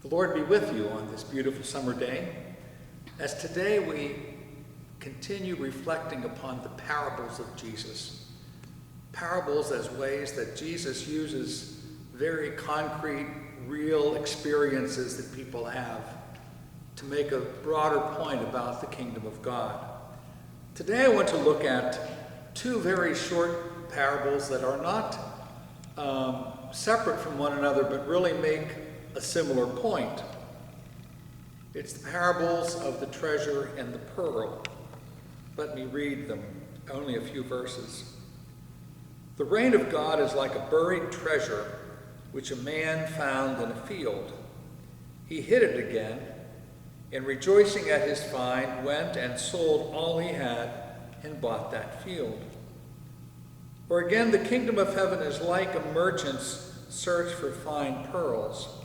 The Lord be with you on this beautiful summer day, as today we continue reflecting upon the parables of Jesus. Parables as ways that Jesus uses very concrete, real experiences that people have to make a broader point about the kingdom of God. Today I want to look at two very short parables that are not separate from one another, but really make a similar point. It's the parables of the treasure and the pearl. Let me read them, only a few verses. The reign of God is like a buried treasure which a man found in a field. He hid it again, and rejoicing at his find, went and sold all he had and bought that field. Or again, the kingdom of heaven is like a merchant's search for fine pearls.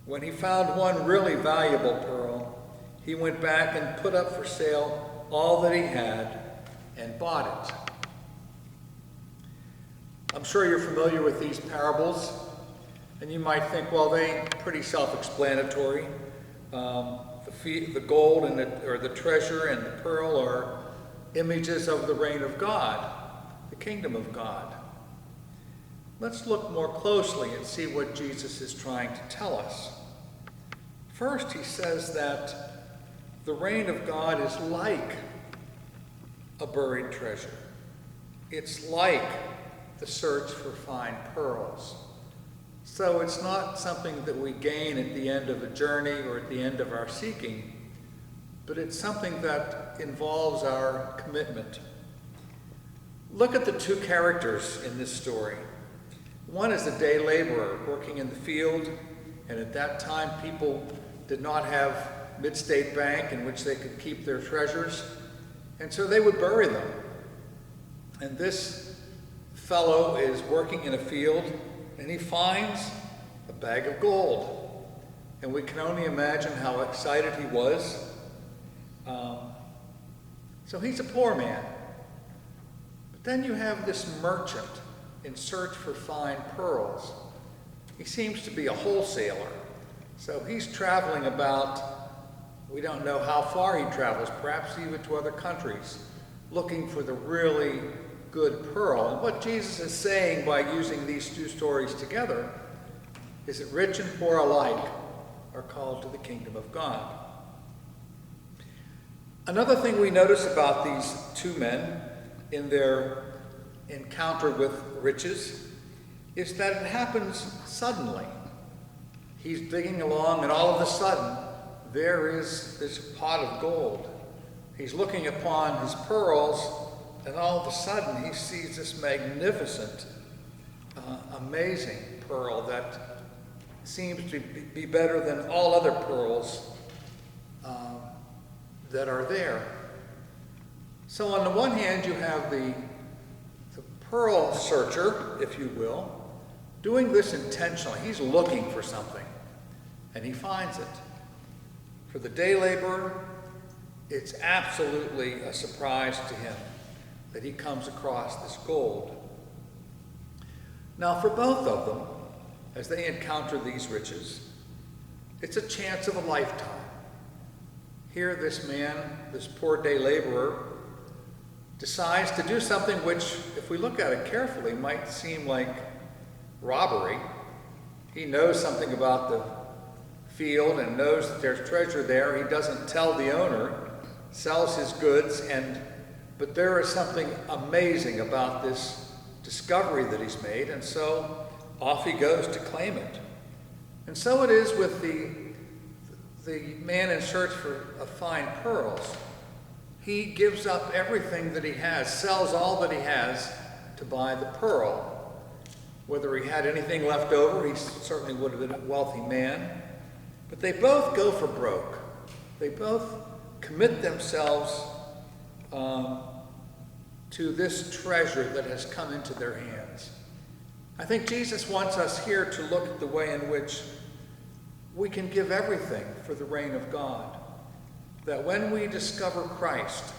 When he found one really valuable pearl, he went back and put up for sale all that he had and bought it. I'm sure you're familiar with these parables, and you might think, well, they're pretty self-explanatory. The gold and the treasure and the pearl are images of the reign of God, the kingdom of God. Let's look more closely and see what Jesus is trying to tell us. First, he says that the reign of God is like a buried treasure. It's like the search for fine pearls. So it's not something that we gain at the end of a journey or at the end of our seeking, but it's something that involves our commitment. Look at the two characters in this story. One is a day laborer working in the field, and at that time people did not have Mid-State Bank in which they could keep their treasures, and so they would bury them. And this fellow is working in a field, and he finds a bag of gold. And we can only imagine how excited he was. So he's a poor man. But then you have this merchant in search for fine pearls. He seems to be a wholesaler. So he's traveling about, we don't know how far he travels, perhaps even to other countries, looking for the really good pearl. And what Jesus is saying by using these two stories together is that rich and poor alike are called to the kingdom of God. Another thing we notice about these two men in their encounter with riches is that it happens suddenly. He's digging along, and all of a sudden, there is this pot of gold. He's looking upon his pearls, and all of a sudden, he sees this magnificent, amazing pearl that seems to be better than all other pearls that are there. So on the one hand, you have the pearl searcher, if you will, doing this intentionally. He's looking for something, and he finds it. For the day laborer, it's absolutely a surprise to him that he comes across this gold. Now, for both of them, as they encounter these riches, it's a chance of a lifetime. Here, this man, this poor day laborer, decides to do something which, if we look at it carefully, might seem like robbery. He knows something about the field and knows that there's treasure there. He doesn't tell the owner, sells his goods, but there is something amazing about this discovery that he's made, and so off he goes to claim it. And so it is with the man in search for fine pearls. He gives up everything that he has, sells all that he has to buy the pearl. Whether he had anything left over, he certainly would have been a wealthy man. But they both go for broke. They both commit themselves to this treasure that has come into their hands. I think Jesus wants us here to look at the way in which we can give everything for the reign of God. That when we discover Christ,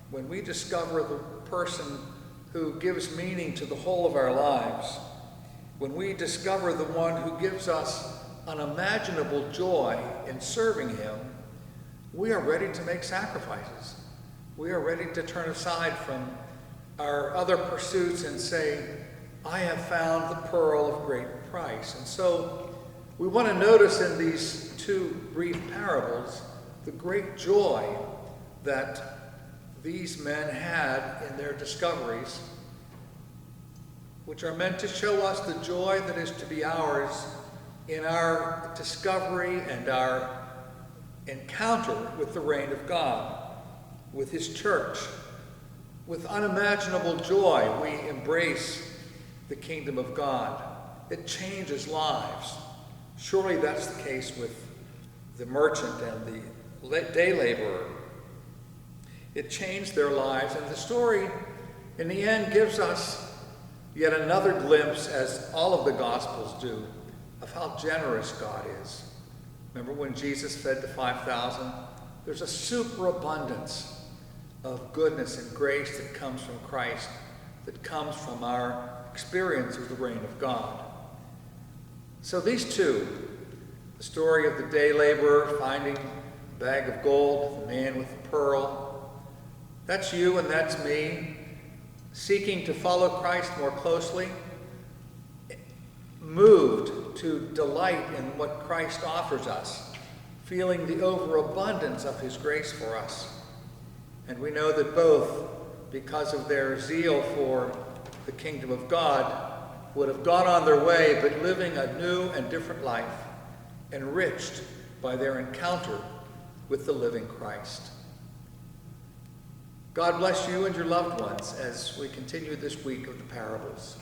when we discover the person who gives meaning to the whole of our lives, when we discover the one who gives us unimaginable joy in serving him, we are ready to make sacrifices. We are ready to turn aside from our other pursuits and say, I have found the pearl of great price. And so we want to notice in these two brief parables the great joy that these men had in their discoveries, which are meant to show us the joy that is to be ours in our discovery and our encounter with the reign of God, with his church. With unimaginable joy, we embrace the kingdom of God. It changes lives. Surely that's the case with the merchant and the day laborer. It changed their lives, and the story, in the end, gives us yet another glimpse, as all of the Gospels do, of how generous God is. Remember when Jesus fed the 5,000? There's a superabundance of goodness and grace that comes from Christ, that comes from our experience of the reign of God. So these two, the story of the day laborer finding the bag of gold, the man with the pearl, that's you and that's me, seeking to follow Christ more closely, moved to delight in what Christ offers us, feeling the overabundance of his grace for us. And we know that both, because of their zeal for the kingdom of God, would have gone on their way, but living a new and different life, enriched by their encounter with the living Christ. God bless you and your loved ones as we continue this week of the parables.